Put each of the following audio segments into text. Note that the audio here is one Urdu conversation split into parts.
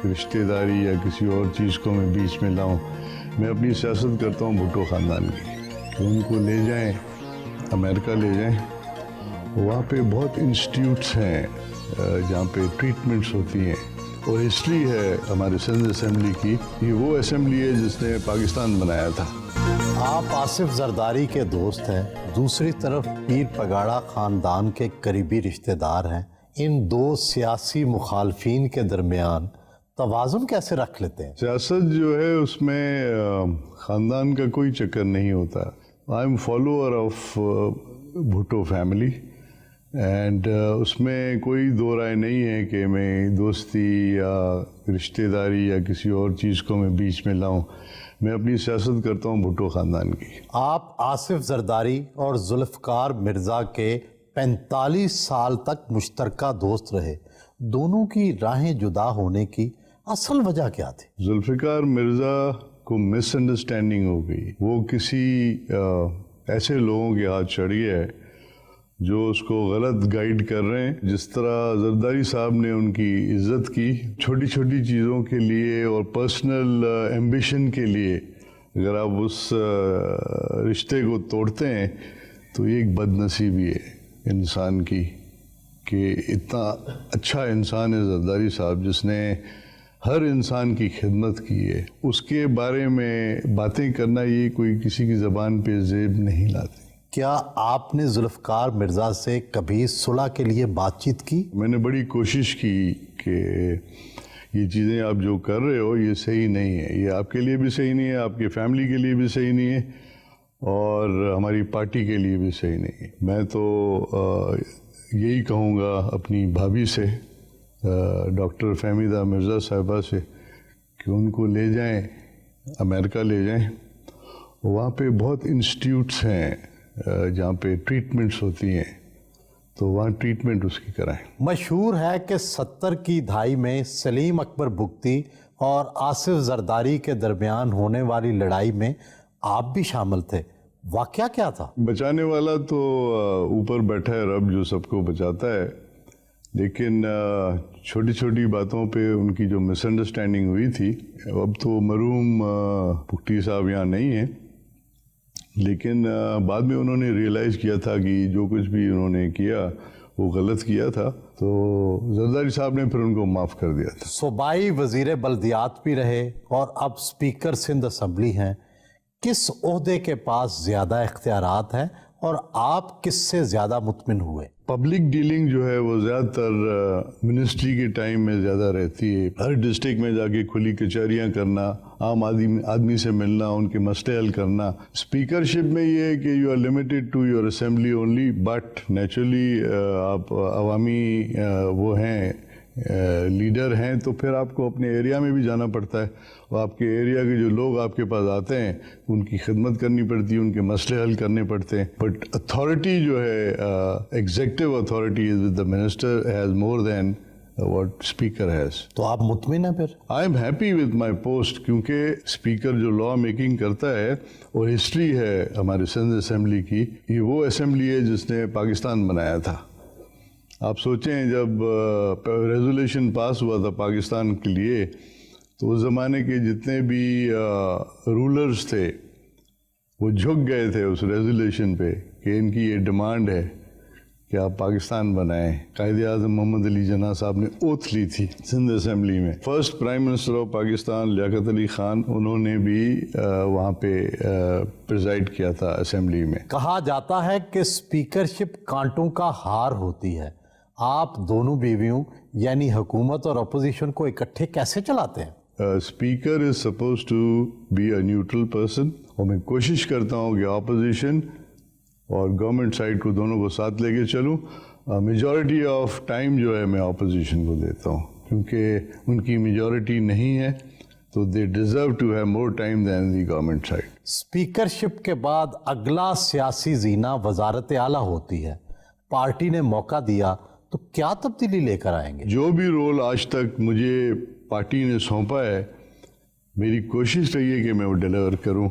رشتہ داری یا کسی اور چیز کو میں بیچ میں لاؤں. میں اپنی سیاست کرتا ہوں بھٹو خاندان کی کہ ان کو لے جائیں امریکہ لے جائیں. وہاں پہ بہت انسٹیٹیوٹس ہیں جہاں پہ ٹریٹمنٹس ہوتی ہیں اور ہسٹری ہے ہمارے سندھ اسمبلی کی. یہ وہ اسمبلی ہے جس نے پاکستان بنایا تھا. آپ آصف زرداری کے دوست ہیں, دوسری طرف پیر پگاڑا خاندان کے قریبی رشتہ دار ہیں. ان دو سیاسی مخالفین کے درمیان توازن کیسے رکھ لیتے ہیں؟ سیاست جو ہے اس میں خاندان کا کوئی چکر نہیں ہوتا. I am follower of Bhutto family and اس میں کوئی دو رائے نہیں ہے کہ میں دوستی یا رشتہ داری یا کسی اور چیز کو میں بیچ میں لاؤں. میں اپنی سیاست کرتا ہوں بھٹو خاندان کی. آپ آصف زرداری اور ذوالفقار مرزا کے 45 سال تک مشترکہ دوست رہے. دونوں کی راہیں جدا ہونے کی اصل وجہ کیا تھی؟ ذوالفقار مرزا کو مس انڈرسٹینڈنگ ہو گئی. وہ کسی ایسے لوگوں کے ہاتھ چڑھ گیا ہے جو اس کو غلط گائیڈ کر رہے ہیں. جس طرح زرداری صاحب نے ان کی عزت کی چھوٹی چھوٹی چیزوں کے لیے اور پرسنل ایمبیشن کے لیے, اگر آپ اس رشتے کو توڑتے ہیں تو یہ ایک بد نصیبی ہے انسان کی کہ اتنا اچھا انسان ہے زرداری صاحب جس نے ہر انسان کی خدمت کی ہے. اس کے بارے میں باتیں کرنا یہ کوئی کسی کی زبان پہ زیب نہیں لاتے. کیا آپ نے ذوالفقار مرزا سے کبھی صلح کے لیے بات چیت کی؟ میں نے بڑی کوشش کی کہ یہ چیزیں آپ جو کر رہے ہو یہ صحیح نہیں ہے, یہ آپ کے لیے بھی صحیح نہیں ہے, آپ کی فیملی کے لیے بھی صحیح نہیں ہے اور ہماری پارٹی کے لیے بھی صحیح نہیں ہے. میں تو یہی کہوں گا اپنی بھابھی سے, ڈاکٹر فہمیدہ مرزا صاحبہ سے, کہ ان کو لے جائیں امریکہ لے جائیں. وہاں پہ بہت انسٹیٹیوٹس ہیں جہاں پہ ٹریٹمنٹس ہوتی ہیں تو وہاں ٹریٹمنٹ اس کی کرائیں. مشہور ہے کہ 70 کی دہائی میں سلیم اکبر بگٹی اور آصف زرداری کے درمیان ہونے والی لڑائی میں آپ بھی شامل تھے. واقعہ کیا تھا؟ بچانے والا تو اوپر بیٹھا ہے رب جو سب کو بچاتا ہے, لیکن چھوٹی چھوٹی باتوں پہ ان کی جو مس انڈرسٹینڈنگ ہوئی تھی. اب تو مرحوم بگٹی صاحب یہاں نہیں ہیں, لیکن بعد میں انہوں نے ریئلائز کیا تھا کہ جو کچھ بھی انہوں نے کیا وہ غلط کیا تھا, تو زرداری صاحب نے پھر ان کو معاف کر دیا تھا. صوبائی وزیر بلدیات بھی رہے اور اب اسپیکر سندھ اسمبلی ہیں. کس عہدے کے پاس زیادہ اختیارات ہیں اور آپ کس سے زیادہ مطمئن ہوئے؟ پبلک ڈیلنگ جو ہے وہ زیادہ تر منسٹری کے ٹائم میں زیادہ رہتی ہے. ہر ڈسٹرکٹ میں جا کے کھلی کچہریاں کرنا, عام آدمی سے ملنا, ان کے مسئلے حل کرنا. اسپیکرشپ میں یہ ہے کہ you are limited to your assembly only, but naturally آپ عوامی وہ ہیں لیڈر ہیں تو پھر آپ کو اپنے ایریا میں بھی جانا پڑتا ہے اور آپ کے ایریا کے جو لوگ آپ کے پاس آتے ہیں ان کی خدمت کرنی پڑتی ہے, ان کے مسئلے حل کرنے پڑتے ہیں. بٹ اتھارٹی جو ہے executive authority is with the minister has more than what speaker has. تو آپ مطمئن ہیں پھر؟ I am happy with my post, کیونکہ اسپیکر جو لا میکنگ کرتا ہے اور ہسٹری ہے ہمارے سندھ اسمبلی کی, یہ وہ اسمبلی ہے جس نے پاکستان بنایا تھا. آپ سوچیں جب ریزولیشن پاس ہوا تھا پاکستان کے لیے تو اس زمانے کے جتنے بھی رولرز تھے وہ جھک گئے تھے اس ریزولیشن پہ کہ ان کی یہ ڈیمانڈ ہے کہ آپ پاکستان بنائیں. قائد اعظم محمد علی جناح صاحب نے اوتھ لی تھی سندھ اسمبلی میں. First prime minister of Pakistan Liaquat Ali Khan, انہوں نے بھی وہاں پہ پریزائڈ کیا تھا اسمبلی میں. کہا جاتا ہے کہ اسپیکرشپ کانٹوں کا ہار ہوتی ہے. آپ دونوں بیویوں یعنی حکومت اور اپوزیشن کو اکٹھے کیسے چلاتے ہیں؟ Speaker is suppose to be a neutral person, اور میں کوشش کرتا ہوں کہ اپوزیشن اور گورنمنٹ سائڈ کو دونوں کو ساتھ لے کے چلوں. میجورٹی آف ٹائم جو ہے میں اپوزیشن کو دیتا ہوں کیونکہ ان کی میجورٹی نہیں ہے تو they deserve to have more time then the government side. Speakership کے بعد اگلا سیاسی زینہ وزارت اعلیٰ ہوتی ہے. پارٹی نے موقع دیا تو کیا تبدیلی لے کر آئیں گے؟ جو بھی رول آج تک مجھے پارٹی نے سونپا ہے میری کوشش رہی ہے کہ میں وہ ڈیلیور کروں.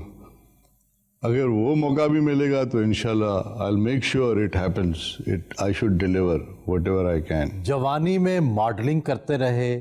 اگر وہ موقع بھی ملے گا تو انشاءاللہ I'll make sure it happens. I should deliver whatever I can. جوانی میں ماڈلنگ کرتے رہے,